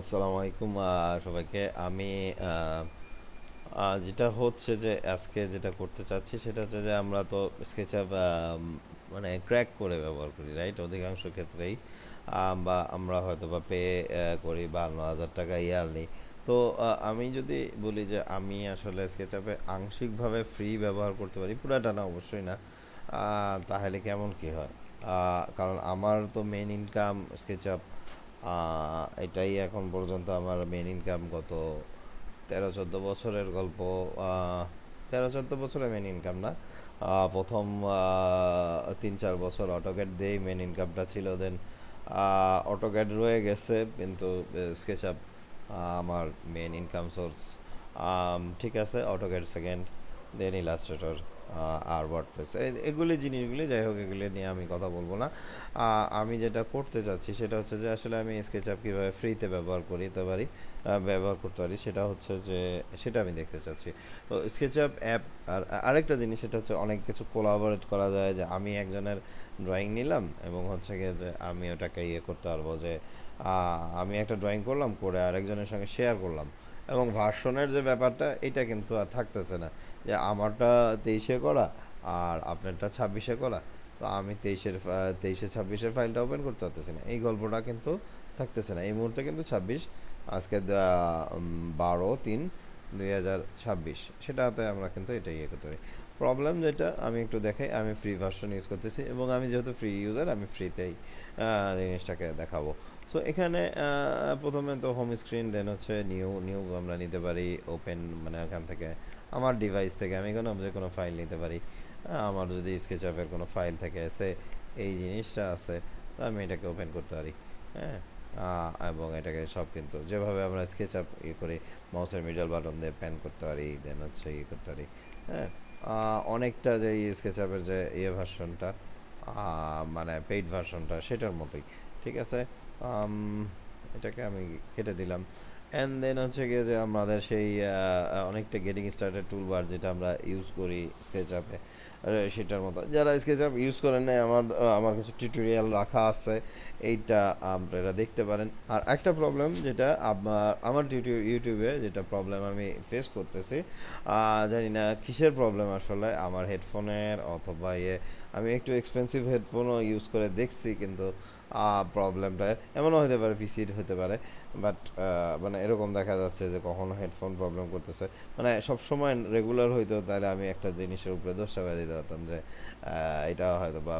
আসসালামু আলাইকুম সবাইকে। আমি যেটা হচ্ছে যে আজকে যেটা করতে চাচ্ছি সেটা হচ্ছে যে আমরা তো স্কেচআপ মানে ক্র্যাক করে ব্যবহার করি, রাইট? অধিকাংশ ক্ষেত্রেই বা আমরা হয়তো বা পে করি 52,000 টাকা ইয়ারলি। তো আমি যদি বলি যে আমি আসলে স্কেচআপে আংশিকভাবে ফ্রি ব্যবহার করতে পারি, পুরাটা না অবশ্যই না, তাহলে কেমন কি হয়? কারণ আমার তো মেন ইনকাম স্কেচআপ, এটাই এখন পর্যন্ত আমার মেন ইনকাম। গত 13-14 বছরের গল্প। 13-14 বছরে মেন ইনকাম না, প্রথম 3-4 বছর অটোক্যাড দিয়েই মেন ইনকামটা ছিল। দেন অটোক্যাড রয়ে গেছে, কিন্তু স্কেচআপ আমার মেন ইনকাম সোর্স। ঠিক আছে, অটোক্যাড সেকেন্ড, দেন ইলাস্ট্রেটর আর ওয়ার্ডপ্রেস, এগুলি জিনিসগুলি যাই হোক, এগুলি নিয়ে আমি কথা বলবো না। আমি যেটা করতে চাচ্ছি সেটা হচ্ছে যে আসলে আমি স্কেচআপ কীভাবে ফ্রিতে ব্যবহার করতে পারি, সেটা হচ্ছে যে সেটা আমি দেখতে চাচ্ছি। তো স্কেচআপ অ্যাপ, আর আরেকটা জিনিস সেটা হচ্ছে অনেক কিছু কোলাবোরেট করা যায়, যে আমি একজনের ড্রয়িং নিলাম এবং হচ্ছে গিয়ে যে আমি ওটাকে করতে পারবো যে আমি একটা ড্রয়িং করলাম, করে আরেকজনের সঙ্গে শেয়ার করলাম, এবং ভার্সনের যে ব্যাপারটা এটা কিন্তু আর থাকতেছে না, যে আমারটা 23-এ করা আর আপনারটা 26-এ করা। তো আমি 23-26-এর ফাইলটা ওপেন করতে পারতেছি না, এই গল্পটা কিন্তু থাকতেছে না এই মুহূর্তে। কিন্তু 26 আজকে 12/3/2026, সেটাতে আমরা কিন্তু এটা করতে পারি। প্রবলেম যেটা আমি একটু দেখাই, আমি ফ্রি ভার্সন ইউজ করতেছি এবং আমি যেহেতু ফ্রি ইউজার, আমি ফ্রিতেই জিনিসটাকে দেখাবো। সো এখানে প্রথমে তো হোম স্ক্রিন, দেন হচ্ছে নিউ নিউ আমরা নিতে পারি ওপেন, মানে এখান থেকে আমার ডিভাইস থেকে আমি যে কোনো ফাইল নিতে পারি। আমার যদি স্কেচআপের কোনো ফাইল থেকে এসে এই জিনিসটা আছে, তো আমি এটাকে ওপেন করতে পারি। হ্যাঁ, এবং এটাকে সব কিন্তু যেভাবে আমরা স্কেচআপ করি, মাউসের মিডল বাটন দিয়ে প্যান করতে পারি, দেন হচ্ছে করতে পারি। হ্যাঁ, অনেকটা যে স্কেচআপের যে ভার্সনটা, মানে পেইড ভার্সনটা, সেটার মতোই। ঠিক আছে, আম, এটাকে আমি কেটে দিলাম। অ্যান্ড দেন হচ্ছে গিয়ে যে আমাদের সেই অনেকটা গেটিং স্টার্টেড টুলবার যেটা আমরা ইউজ করি স্কেচআপে, সেটার মতো। যারা স্কেচআপ ইউজ করেন না, আমার কিছু টিউটোরিয়াল রাখা আছে, এইটা আপনারা দেখতে পারেন। আর একটা প্রবলেম যেটা আমার ইউটিউবে যেটা প্রবলেম আমি ফেস করতেছি, জানি না কিসের প্রবলেম আসলে, আমার হেডফোনের অথবা আমি একটু এক্সপেন্সিভ হেডফোনও ইউজ করে দেখছি, কিন্তু প্রবলেমটা এমনও হতে পারে, পিসির হতে পারে, বাট মানে এরকম দেখা যাচ্ছে যে কখনো হেডফোন প্রবলেম করতেছে। মানে সবসময় রেগুলার হইতো তাহলে আমি একটা জিনিসের উপরে দোষ চাপিয়ে দিতে পারতাম যে এটা হয়তো বা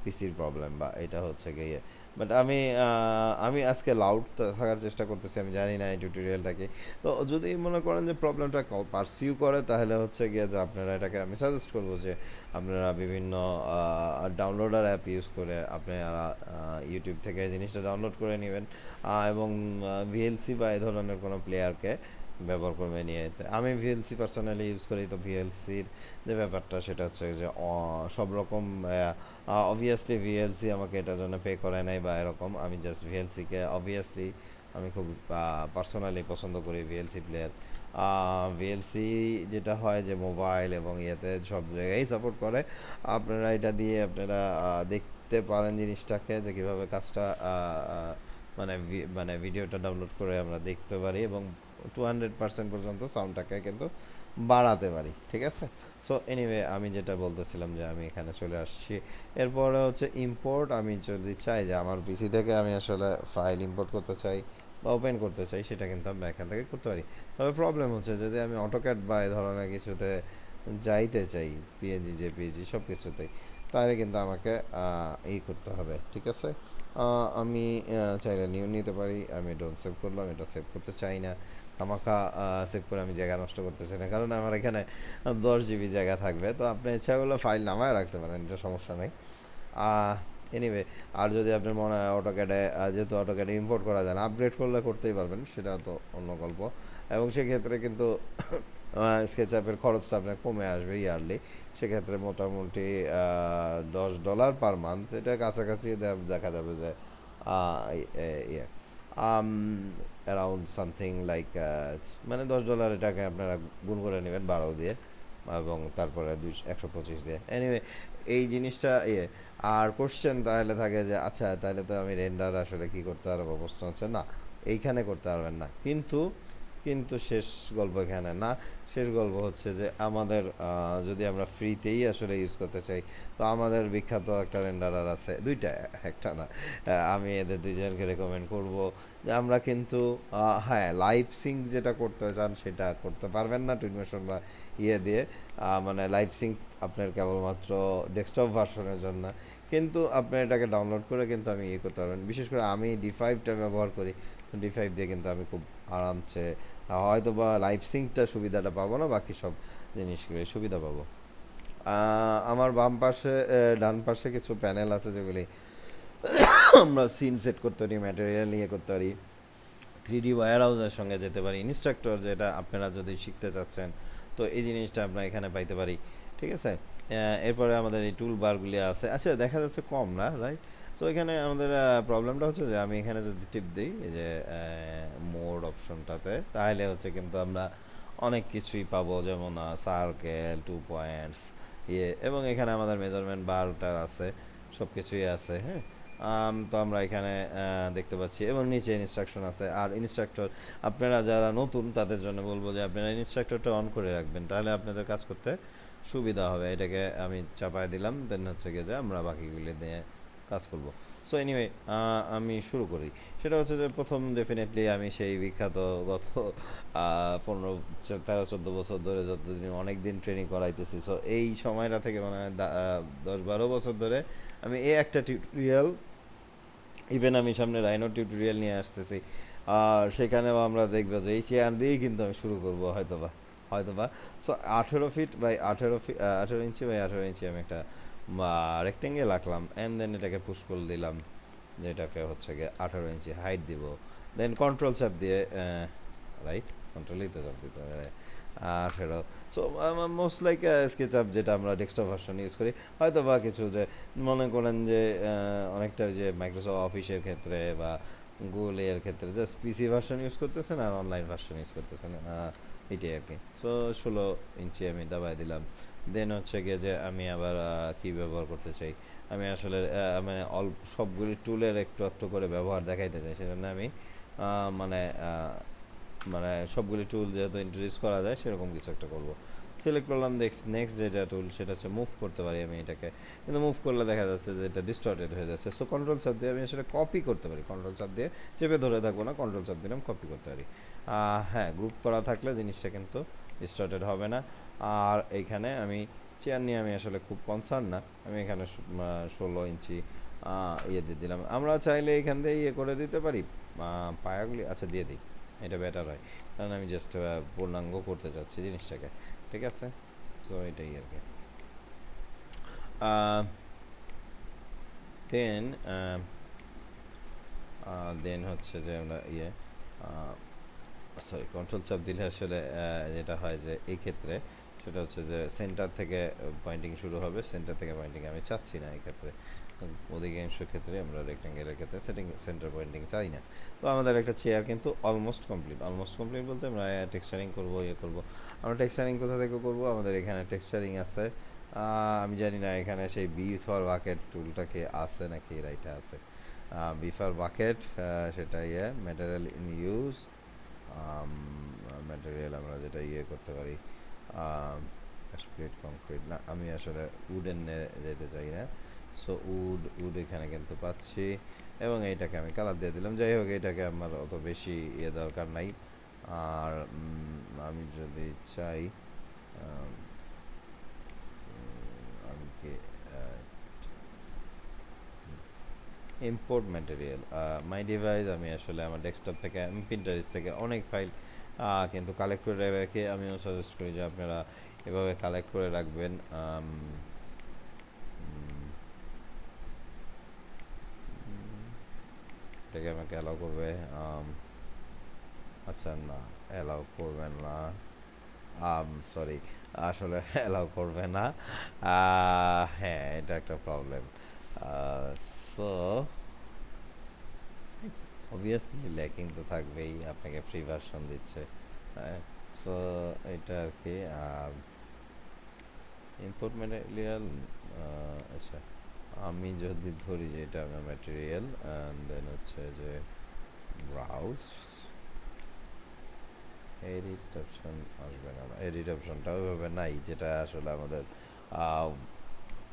পিসির প্রবলেম, বা এটা হচ্ছে গিয়ে। বাট আমি আজকে লাউড থাকার চেষ্টা করতেছি, আমি জানি না এই টিউটোরিয়ালটাকে। তো যদি মনে করেন যে প্রবলেমটা পারসিউ করে, তাহলে হচ্ছে গিয়ে যে আপনারা এটাকে আমি সাজেস্ট করবো যে আপনারা বিভিন্ন ডাউনলোডার অ্যাপ ইউজ করে আপনারা ইউটিউব থেকে জিনিসটা ডাউনলোড করে নেবেন, এবং ভিএলসি বা এই ধরনের কোনো প্লেয়ারকে ব্যবহার করবে নিয়ে। আমি ভিএলসি পার্সোনালি ইউজ করি। তো ভিএলসির যে ব্যাপারটা সেটা হচ্ছে যে সব রকম, অবভিয়াসলি ভিএলসি আমাকে এটার জন্য পে করে নাই বা এরকম, আমি জাস্ট ভিএলসিকে অবভিয়াসলি আমি খুব পার্সোনালি পছন্দ করি ভিএলসি প্লেয়ার। ভিএলসি যেটা হয় যে মোবাইল এবং ইয়েতে সব জায়গায় সাপোর্ট করে। আপনারা এটা দিয়ে আপনারা দেখতে পারেন জিনিসটাকে, যে কীভাবে কাজটা মানে মানে ভিডিওটা ডাউনলোড করে আমরা দেখতে পারি, এবং 200% পর্যন্ত সাউন্ডটাকে কিন্তু বাড়াতে পারি। ঠিক আছে, সো এনিওয়ে আমি যেটা বলতেছিলাম যে আমি এখানে চলে আসছি। এরপরে হচ্ছে ইম্পোর্ট। আমি যদি চাই যে আমার পিসি থেকে আমি আসলে ফাইল ইম্পোর্ট করতে চাই বা ওপেন করতে চাই, সেটা কিন্তু আমরা এখান থেকে করতে পারি। তবে প্রবলেম হচ্ছে যদি আমি অটোক্যাড বা এই ধরনের কিছুতে যাইতে চাই, পিএনজি জেপিজি সব কিছুতেই, তাহলে কিন্তু আমাকে করতে হবে। ঠিক আছে, আমি চাইলে নিউ নিতে পারি। আমি ডোন্ট সেভ করলাম, এটা সেভ করতে চাই না। খামাখা সেভ করে আমি জায়গা নষ্ট করতে চাই না, কারণ আমার এখানে 10 জিবি জায়গা থাকবে। তো আপনি ইচ্ছা করলে ফাইল নামায় রাখতে পারেন, এটা সমস্যা নেই। এনিওয়ে, আর যদি আপনার মনে হয় অটোক্যাডে, যেহেতু অটোক্যাডে ইম্পোর্ট করা যায় না, আপগ্রেড করলে করতেই পারবেন, সেটা তো অন্য গল্প। এবং সেক্ষেত্রে কিন্তু স্কেচআপের খরচটা আপনার কমে আসবে ইয়ারলি। সেক্ষেত্রে মোটামুটি $10 পার মান্থ, এটা কাছাকাছি দেখা যাবে যে ইয়ে অ্যারাউন্ড সামথিং লাইক, মানে $10 এটাকে আপনারা গুণ করে নেবেন 12 দিয়ে, এবং তারপরে 125 দিয়ে। এনিওয়ে, এই জিনিসটা আর কোশ্চেন তাহলে থাকে যে আচ্ছা, তাহলে তো আমি রেন্ডার আসলে কি করতে পারবো, প্রশ্ন হচ্ছে না। এইখানে করতে পারবেন না। কিন্তু কিন্তু শেষ গল্প এখানে না। শেষ গল্প হচ্ছে যে আমাদের যদি আমরা ফ্রিতেই আসলে ইউজ করতে চাই, তো আমাদের বিখ্যাত একটা রেন্ডারার আছে দুইটা, একটা না। আমি এদের দুইজনকে রেকমেন্ড করব যে আমরা কিন্তু হ্যাঁ, লাইভ সিঙ্ক যেটা করতে চান সেটা করতে পারবেন না টুইনমোশন বা ইয়ে দিয়ে। মানে লাইভ সিঙ্ক আপনার কেবলমাত্র ডেস্কটপ ভার্সনের জন্য, কিন্তু আপনি এটাকে ডাউনলোড করে কিন্তু আমি ইয়ে করতে পারবেন। বিশেষ করে আমি D5টা ব্যবহার করি, D5 দিয়ে কিন্তু আমি খুব আরামসে হয়তো বা লাইভ সিঙ্কটা সুবিধাটা পাবো না, বাকি সব জিনিসগুলো সুবিধা পাবো। আমার বাম পাশে ডান পাশে কিছু প্যানেল আছে যেগুলি আমরা সিন সেট করতে পারি, ম্যাটেরিয়াল নিয়ে করতে পারি, 3D ওয়্যার হাউসের সঙ্গে যেতে পারি, ইনস্ট্রাক্টর যেটা আপনারা যদি শিখতে চাচ্ছেন, তো এই জিনিসটা আমরা এখানে পাইতে পারি। ঠিক আছে। এরপরে আমাদের এই টুল বারগুলি আছে, আচ্ছা দেখা যাচ্ছে কম না, রাইট? সো এখানে আমাদের প্রবলেমটা হচ্ছে যে আমি এখানে যদি টিপ দিই এই যে মোড অপশনটাতে, তাহলে হচ্ছে কিন্তু আমরা অনেক কিছুই পাবো, যেমন সার্কেল, 2 পয়েন্টস, ইয়ে, এবং এখানে আমাদের মেজারমেন্ট বারটার আছে, সব কিছুই আছে। হ্যাঁ, তো আমরা এখানে দেখতে পাচ্ছি, এবং নিচে ইনস্ট্রাকশন আছে। আর ইনস্ট্রাক্টর আপনারা যারা নতুন তাদের জন্য বলবো যে আপনারা ইনস্ট্রাক্টরটা অন করে রাখবেন, তাহলে আপনাদের কাজ করতে সুবিধা হবে। এটাকে আমি চাপায় দিলাম, দেন হচ্ছে গিয়ে যে আমরা বাকিগুলি দিয়ে কাজ করব। সো এনিওয়ে, আমি শুরু করি। সেটা হচ্ছে যে প্রথম ডেফিনেটলি আমি সেই বিখ্যাত গত 15, 13, 14 বছর ধরে, যতদিন অনেক দিন ট্রেনিং করাইতেছি, সো এই সময়টা থেকে মানে 10, 12 বছর ধরে আমি এই একটা টিউটোরিয়াল, ইভেন আমি সামনে রাইনো টিউটোরিয়াল নিয়ে আসতেছি, আর সেখানেও আমরা দেখবো যে এই চেয়ার দিয়েই কিন্তু আমি শুরু করবো হয়তোবা। So 18 feet by 18 feet, 18 inch by 18 inch আমি একটা রেক্টেঙ্গেল আঁকলাম, অ্যান্ড দেন এটাকে পুশ করে দিলাম, যেটাকে হচ্ছে গিয়ে 18 ইঞ্চি হাইট দিব। দেন কন্ট্রোল চাপ দিয়ে, রাইট, কন্ট্রোলই তো চাপ দিতে হবে, 18। So most like sketch up, যেটা আমরা ডেস্কটপ ভার্সন ইউজ করি। হয়তো বা কিছু যে মনে করেন যে অনেকটা যে মাইক্রোসফট অফিসের ক্ষেত্রে বা গুগল এর ক্ষেত্রে জাস্ট পিসি ভার্সন ইউজ করতেছেন আর অনলাইন ভার্সন ইউজ করতেছেন, এটাই আর কি। সো 16 ইঞ্চি আমি দাবায় দিলাম। দেন হচ্ছে গিয়ে যে আমি আবার কি ব্যবহার করতে চাই, আমি আসলে মানে অল্প সবগুলি টুলের একটু একটু করে ব্যবহার দেখাইতে চাই, সেজন্য আমি মানে মানে সবগুলি টুল যেহেতু ইন্ট্রোডিউস করা যায় সেরকম কিছু একটা করব। সিলেক্ট করলাম, নেক্সট যেটা টুল সেটা হচ্ছে মুভ করতে পারি আমি এটাকে, কিন্তু মুভ করলে দেখা যাচ্ছে যে এটা ডিস্টর্টেড হয়ে যাচ্ছে। সো কন্ট্রোল চাপ দিয়ে আমি আসলে কপি করতে পারি, কন্ট্রোল চাপ দিয়ে চেপে ধরে থাকবো না, কন্ট্রোল চাপ দিলাম, কপি করতে পারি। হ্যাঁ, গ্রুপ করা থাকলে জিনিসটা কিন্তু ডিস্টর্টেড হবে না। আর এইখানে আমি চেয়ার নিয়ে আমি আসলে খুব কনসার্ন না, আমি এখানে 16 ইঞ্চি ইয়ে দিয়ে দিলাম। আমরা চাইলে এখান দিয়ে ইয়ে করে দিতে পারি পায়াগুলি, আচ্ছা দিয়ে দিই, এটা বেটার হয়, কারণ আমি জাস্ট পূর্ণাঙ্গ করতে চাচ্ছি জিনিসটাকে। ঠিক আছে, তো এটাই আর কি। দেন দেন হচ্ছে যে আমরা ইয়ে, সরি, কন্ট্রোল চাপ দিলে আসলে যেটা হয় যে এই ক্ষেত্রে সেটা হচ্ছে যে সেন্টার থেকে পয়েন্টিং শুরু হবে, সেন্টার থেকে পয়েন্টিং আমি চাচ্ছি না এই ক্ষেত্রে। অধিকাংশ ক্ষেত্রে আমরা রেক্টেঙ্গেলের ক্ষেত্রে সেন্টার পয়েন্টিং চাই না। তো আমাদের একটা চেয়ার কিন্তু অলমোস্ট কমপ্লিট বলতে আমরা টেক্সচারিং করবো, ইয়ে করবো। আমরা টেক্সচারিং কোথা থেকে করবো, আমাদের এখানে টেক্সচারিং আছে। আমি জানি না এখানে সেই বি ফর বাকেট টুলটা কি আছে নাকি, রাইটে আছে, বি ফর বাকেট, সেটা ইয়ে ম্যাটেরিয়াল ইন ইউজ, ম্যাটেরিয়াল আমরা যেটা ইয়ে করতে পারি, স্প্লিট কংক্রিট না, আমি আসলে উডেন যেতে চাই না। সো উড এখানে কিন্তু পাচ্ছি, এবং এইটাকে আমি কালার দিয়ে দিলাম। যাই হোক, এটাকে আমার অত বেশি ইয়ে দরকার নাই। আর আমি যদি চাই আমি কি ইম্পোর্ট ম্যাটেরিয়াল মাই ডিভাইস, আমি আসলে আমার ডেস্কটপ থেকে, আমি পিন্টারেস্ট থেকে অনেক ফাইল কিন্তু কালেক্ট করে রেখে, আমিও সাজেস্ট করি যে আপনারা এভাবে কালেক্ট করে রাখবেন। এটাকে আমাকে অ্যালাউ করবে, আচ্ছা না, অ্যালাউ করবে না, সরি, আসলে অ্যালাউ করবে না। হ্যাঁ, এটা একটা প্রবলেম। সো অবভিয়াসলি ল্যাকিং তো থাকবেই, আপনাকে ফ্রি ভার্সন দিচ্ছে। হ্যাঁ, সো এটা আর কি। আর ইম্পোর্ট ম্যাটেরিয়াল, আচ্ছা, আমি যদি ধরি যে এটা আমার ম্যাটেরিয়াল, অ্যান্ড দেন হচ্ছে যে ব্রাউজ, এডিট অপশন আসবে না, এডিট অপশনটা ওইভাবে নাই যেটা আসলে আমাদের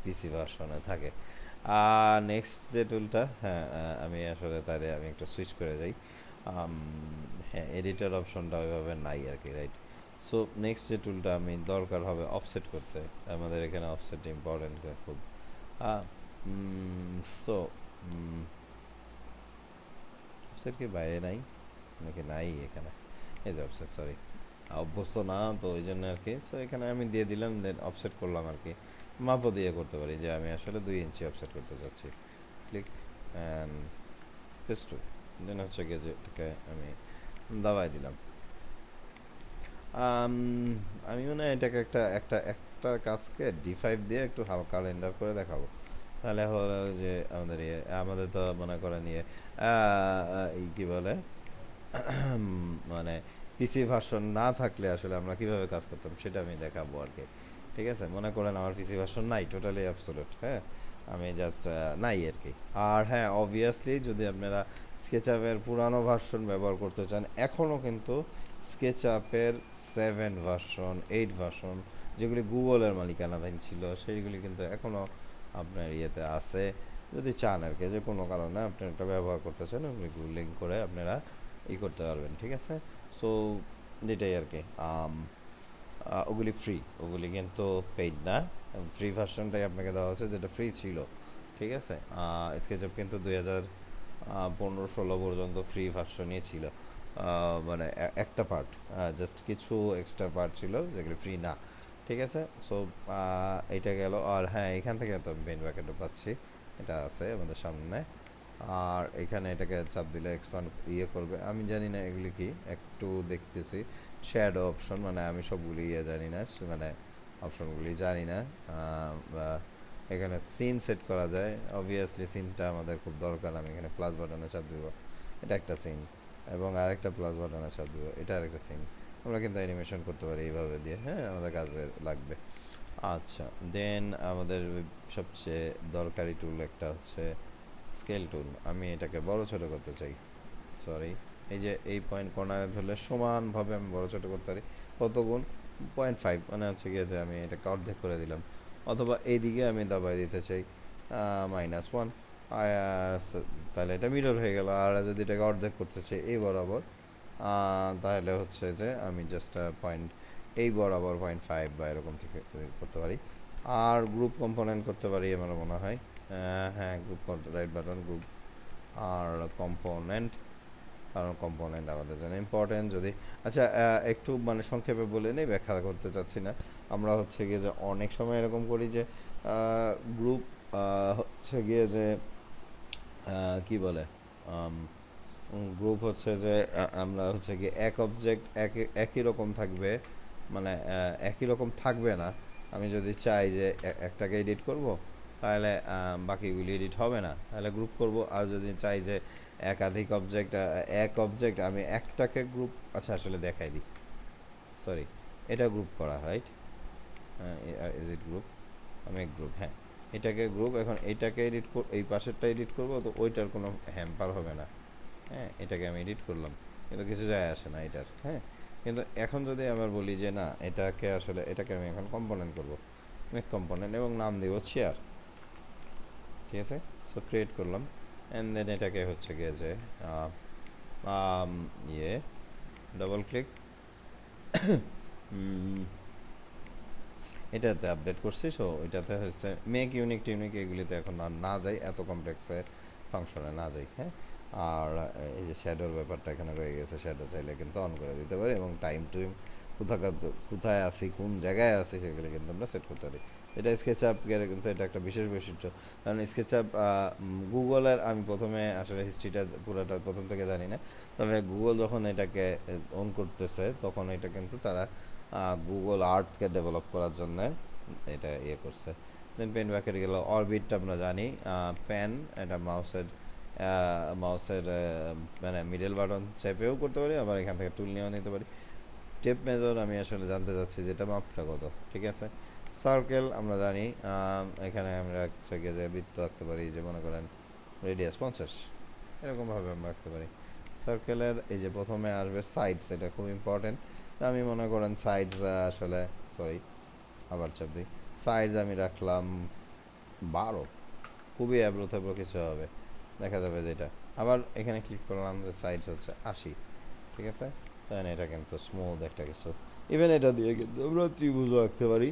পিসি ভার্সনে থাকে। নেক্সট যে টুলটা, হ্যাঁ আমি আসলে তাহলে আমি একটা সুইচ করে যাই। হ্যাঁ, এডিটর অপশনটা ওইভাবে নাই আর কি, রাইট। সো নেক্সট যে টুলটা আমি দরকার হবে অফসেট করতে, আমাদের এখানে অফসেট ইম্পর্টেন্ট খুব। সো অফসেট কি বাইরে নাই নাকি নাই এখানে? এই যে অফসেট, সরি, অভ্যস্ত না তো ওই জন্য আর কি। সো এখানে আমি দিয়ে দিলাম, দেন অফসেট করলাম আর কি। মাপও দিয়ে করতে পারি যে আমি আসলে 2 ইঞ্চি অফসেট করতে চাচ্ছি। ক্লিক অ্যান্ড পেস্ট টু, দেন হচ্ছে গিয়ে যেটাকে আমি দাবাই দিলাম। আমি মনে হয় এটাকে একটা একটা একটা কাজকে D5 দিয়ে একটু হালকা রেন্ডার করে দেখাবো। তাহলে হলো যে আমাদের আমাদের তো মনে করেন এই কি বলে মানে পিসি ভার্সন না থাকলে আসলে আমরা কিভাবে কাজ করতাম সেটা আমি দেখাবো আর কি। ঠিক আছে, মনে করেন আমার পিসি ভার্সন নাই, টোটালি অ্যাবসোলিউট, হ্যাঁ, আমি জাস্ট নাই আর কি। আর হ্যাঁ, অবভিয়াসলি যদি আপনারা স্কেচআপের পুরানো ভার্সন ব্যবহার করতে চান, এখনও কিন্তু স্কেচআপের 7 ভার্সন, 8 ভার্সন, যেগুলি গুগলের মালিকানাধীন ছিল, সেইগুলি কিন্তু এখনও আপনার ইয়েতে আছে। যদি চান আর কি, যে কোনো কারণে আপনি একটা ব্যবহার করতে চান, ওগুলি লিঙ্ক করে আপনারা করতে পারবেন, ঠিক আছে। সো যেটাই আর কি, ওগুলি ফ্রি, ওগুলি কিন্তু পেইড না। ফ্রি ভার্সনটাই আপনাকে দেওয়া হচ্ছে, যেটা ফ্রি ছিল, ঠিক আছে। স্কেচআপ কিন্তু 2015-16 পর্যন্ত ফ্রি ভার্সনই ছিল। মানে একটা পার্ট, জাস্ট কিছু এক্সট্রা পার্ট ছিল যেগুলো ফ্রি না, ঠিক আছে। সো এইটা গেল। আর হ্যাঁ, এখান থেকে তো পেন ব্যাকেটও পাচ্ছি, এটা আছে আমাদের সামনে। আর এখানে এটাকে চাপ দিলে এক্সপান্ড করবে। আমি জানি না এগুলি কি, একটু দেখতেছি। শ্যাডো অপশন, মানে আমি সবগুলি জানি না, মানে অপশনগুলি জানি না। বা এখানে সিন সেট করা যায়, অবভিয়াসলি সিনটা আমাদের খুব দরকার। আমি এখানে প্লাস বাটনে চাপ দিব, এটা একটা সিন, এবং আরেকটা প্লাস বাটনে চাপ দিব, এটা আরেকটা সিন। আমরা কিন্তু অ্যানিমেশন করতে পারি এইভাবে দিয়ে, হ্যাঁ, আমাদের কাজে লাগবে। আচ্ছা, দেন আমাদের সবচেয়ে দরকারি টুল একটা হচ্ছে স্কেল টুল। আমি এটাকে বড় ছোট করতে চাই, সরি, এই যে এই পয়েন্ট কর্নারে ধরলে সমানভাবে আমি বড় ছোট করতে পারি। কত গুণ? 0.5, মানে হচ্ছে গিয়ে যে আমি এটাকে অর্ধেক করে দিলাম। অথবা এইদিকে আমি দাবাই দিতে চাই -1, তাহলে এটা মিরর হয়ে গেল। আর যদি এটাকে অর্ধেক করতে চাই এই বরাবর, তাহলে হচ্ছে যে আমি জাস্ট পয়েন্ট এই বরাবর 0.5 বা এরকম থেকে করতে পারি। আর গ্রুপ কম্পোনেন্ট করতে পারি আমার মনে হয়। হ্যাঁ, গ্রুপ, রাইট বাটন, গ্রুপ আর কম্পোনেন্ট, কারণ কম্পোনেন্ট আমাদের জন্য ইম্পর্টেন্ট। যদি আচ্ছা, একটু মানে সংক্ষেপে বলে নেই, ব্যাখ্যা করতে চাচ্ছি না। আমরা হচ্ছে গিয়ে যে অনেক সময় এরকম করি যে গ্রুপ হচ্ছে গিয়ে যে কি বলে, গ্রুপ হচ্ছে যে আমরা হচ্ছে গিয়ে এক অবজেক্ট একই রকম থাকবে, মানে একই রকম থাকবে না। আমি যদি চাই যে একটাকে এডিট করব, তাহলে বাকিগুলি এডিট হবে না, তাহলে গ্রুপ করব। আর যদি চাই যে একাধিক অবজেক্ট, এক অবজেক্ট আমি একটাকে গ্রুপ, আচ্ছা আসলে দেখাই দিই, সরি, এটা গ্রুপ করা, রাইট, ইজ ইট গ্রুপ, আমি গ্রুপ, হ্যাঁ, এটাকে গ্রুপ। এখন এইটাকে এডিট, এই পাশেরটা এডিট করব, তো ওইটার কোনো হ্যাম্পার হবে না, হ্যাঁ। এটাকে আমি এডিট করলাম, কিন্তু কিছু যায় আসে না এটার, হ্যাঁ। কিন্তু এখন যদি আবার বলি যে না, এটাকে আসলে এটাকে আমি এখন কম্পোনেন্ট করব, মেক কম্পোনেন্ট, এবং নাম দেব চেয়ার, ঠিক আছে। সো ক্রিয়েট করলাম, অ্যান্ড দেন এটাকে হচ্ছে গিয়ে যে ডাবল ক্লিক, এটাতে আপডেট করছি। সো এটাতে হচ্ছে মেক ইউনিক টিউনিক, এগুলিতে এখন আর না যাই, এত কমপ্লেক্সে ফাংশনে না যাই, হ্যাঁ। আর এই যে শ্যাডোর ব্যাপারটা এখানে রয়ে গেছে, শ্যাডো চাইলে কিন্তু অন করে দিতে পারি, এবং টাইম টুইম কোথায় আছি, কোন জায়গায় আছি, সেগুলো কিন্তু আমরা সেট করতে পারি। এটা স্কেচআপ কিন্তু এটা একটা বিশেষ বৈশিষ্ট্য, কারণ স্কেচআপ গুগলের, আমি প্রথমে আসলে হিস্ট্রিটা পুরোটা প্রথম থেকে জানি না, তবে গুগল যখন এটাকে অন করতেছে, তখন এটা কিন্তু তারা গুগল আর্থকে ডেভেলপ করার জন্য এটা করছে। দেন পেন ব্যাকেট গেল, অরবিটটা আমরা জানি, পেন, এটা মাউসের মানে মিডল বাটন চেপেও করতে পারি, আবার এখান থেকে টুল নিয়েও নিতে পারি। টেপ মেজর আমি আসলে জানতে চাচ্ছি যেটা মাপটা কত, ঠিক আছে। সার্কেল আমরা জানি, এখানে আমরা যে বৃত্ত আঁকতে পারি, যে মনে করেন রেডিয়াস 50, এরকমভাবে আমরা আঁকতে পারি। সো সার্কেলের এই যে প্রথমে আসবে সাইডস, এটা খুব ইম্পর্টেন্ট। আমি মনে করেন সাইডস আসলে সরি আবার চাপ দিই, সাইডস আমি রাখলাম 12, খুবই অ্যাব্রো থ্যাব্রো কিছু হবে, দেখা যাবে যেটা। আবার এখানে ক্লিক করলাম যে সাইজ হচ্ছে 80, ঠিক আছে। তাই এটা কিন্তু স্মুথ একটা কিছু। ইভেন এটা দিয়ে কিন্তু আমরা ত্রিভুজও আঁকতে পারি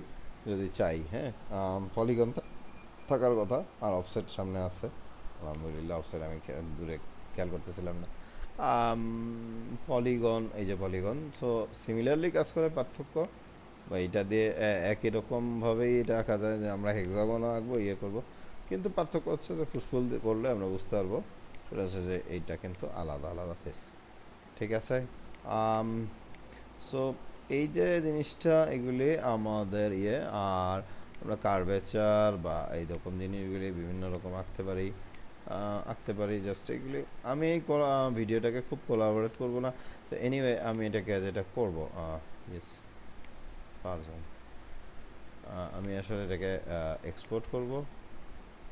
যদি চাই। হ্যাঁ, পলিগন থাকার কথা, আর অফসেট সামনে আছে, আলহামদুলিল্লাহ অফসেট আমি দূরে খেয়াল করতেছিলাম না। পলিগন, এই যে পলিগন, সো সিমিলারলি কাজ করে। পার্থক্য বা এটা দিয়ে একই রকমভাবেই এটা আঁকা যায়, যে আমরা হেক্সাগনও আঁকবো, ইয়ে করবো, কিন্তু পার্থক্য হচ্ছে যে ফুসফুল দিয়ে করলে আমরা বুঝতে পারবো সেটা হচ্ছে যে এইটা কিন্তু আলাদা আলাদা ফেস, ঠিক আছে। সো এই যে জিনিসটা, এগুলি আমাদের ইয়ে। আর আমরা কার্ভেচার বা এই রকম জিনিসগুলি বিভিন্ন রকম আঁকতে পারি জাস্ট এগুলি। আমি এই ভিডিওটাকে খুব কোলাবোরেট করবো না, তো এনিওয়ে আমি এটাকে যেটা করবো, ইয়েস পারজন, আমি আসলে এটাকে এক্সপোর্ট করব,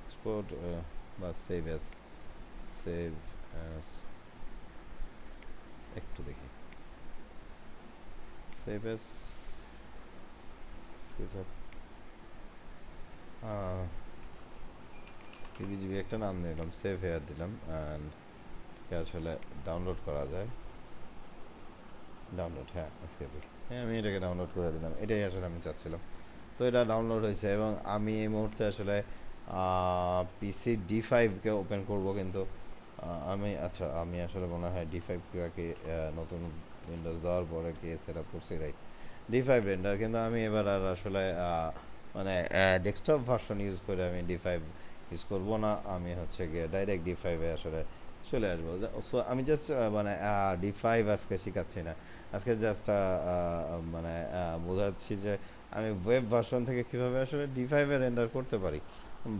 এক্সপোর্ট বা সেভ অ্যাজ, একটু দেখি, সেভ অ্যাজ SketchUp, পিবিজিবি একটা নাম দিলাম, সেভ হেয়ার দিলাম, অ্যান্ড আসলে ডাউনলোড করা যায়, ডাউনলোড, হ্যাঁ এসকেপে, হ্যাঁ আমি এটাকে ডাউনলোড করে দিলাম, এটাই আসলে আমি চাচ্ছিলাম। তো এটা ডাউনলোড হয়েছে এবং আমি এই মুহূর্তে আসলে পিসি D5কে ওপেন করব, কিন্তু আমি আসলে মনে হয় D5কে নতুন উইন্ডোজ দেওয়ার পরে কি সেট আপ করছি, রাইট, D5 রেন্ডার, কিন্তু আমি এবার আর আসলে মানে ডেস্কটপ ভার্সন ইউজ করে আমি D5 ইউজ করব না, আমি হচ্ছে গিয়ে ডাইরেক্ট D5-এ আসলে চলে আসবো। সো আমি জাস্ট মানে D5 আজকে শেখাচ্ছি না, আজকে জাস্ট মানে বোঝাচ্ছি যে আমি ওয়েব ভার্সন থেকে কীভাবে আসলে D5-এ রেন্ডার করতে পারি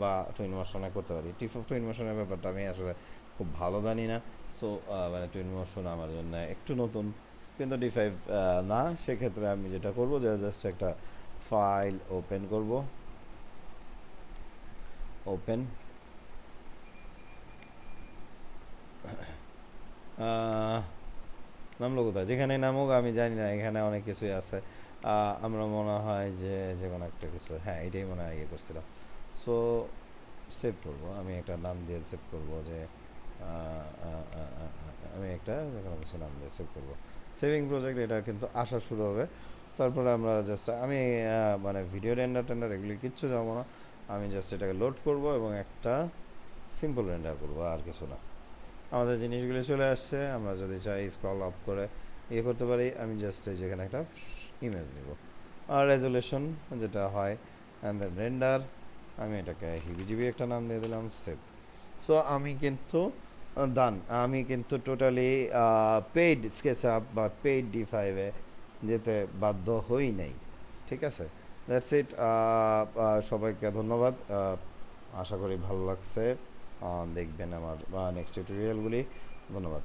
বা টুইন মোশনে করতে পারি। টুইন মোশনের ব্যাপারটা আমি আসলে খুব ভালো জানি না, সো মানে টুইন মোশন আমার জন্য একটু নতুন, কিন্তু D5 না। সেক্ষেত্রে আমি যেটা করবো যে জাস্ট একটা ফাইল ওপেন করব, ওপেন, নামলো কোথায়, যেখানে নামুক আমি জানি না, এখানে অনেক কিছুই আছে। আমরা মনে হয় যে কোনো একটা কিছু, হ্যাঁ এটাই মনে হয় ইয়ে করছিলাম। সো সেভ করব, আমি একটা নাম দিয়ে সেভ করব, যে আমি একটা যে কোনো কিছু নাম দিয়ে সেভ করব, সেভিং প্রজেক্ট, এটা কিন্তু আসা শুরু হবে। তারপরে আমরা জাস্ট আমি মানে ভিডিও রেন্ডার টেন্ডার এগুলি কিচ্ছু যাবো না, আমি জাস্ট এটাকে লোড করব এবং একটা সিম্পল রেন্ডার করব, আর কিছু না। আমাদের জিনিসগুলি চলে আসছে, আমরা যদি চাই স্ক্রল আপ করে ইয়ে করতে পারি। আমি জাস্ট যেখানে একটা ইমেজ নিব, আর রেজুলেশন যেটা হয়, অ্যান্ড দেন রেন্ডার, আমি এটাকে হিবিজিবি একটা নাম দিয়ে দিলাম, সেভ। সো আমি কিন্তু ডান, আমি কিন্তু টোটালি পেইড স্কেচআপ বা পেইড D5-এ যেতে বাধ্য হই নাই, ঠিক আছে। That's it. সবাইকে ধন্যবাদ, আশা করি ভালো লাগছে, দেখবেন আমার নেক্সট টিউটোরিয়ালগুলি। ধন্যবাদ।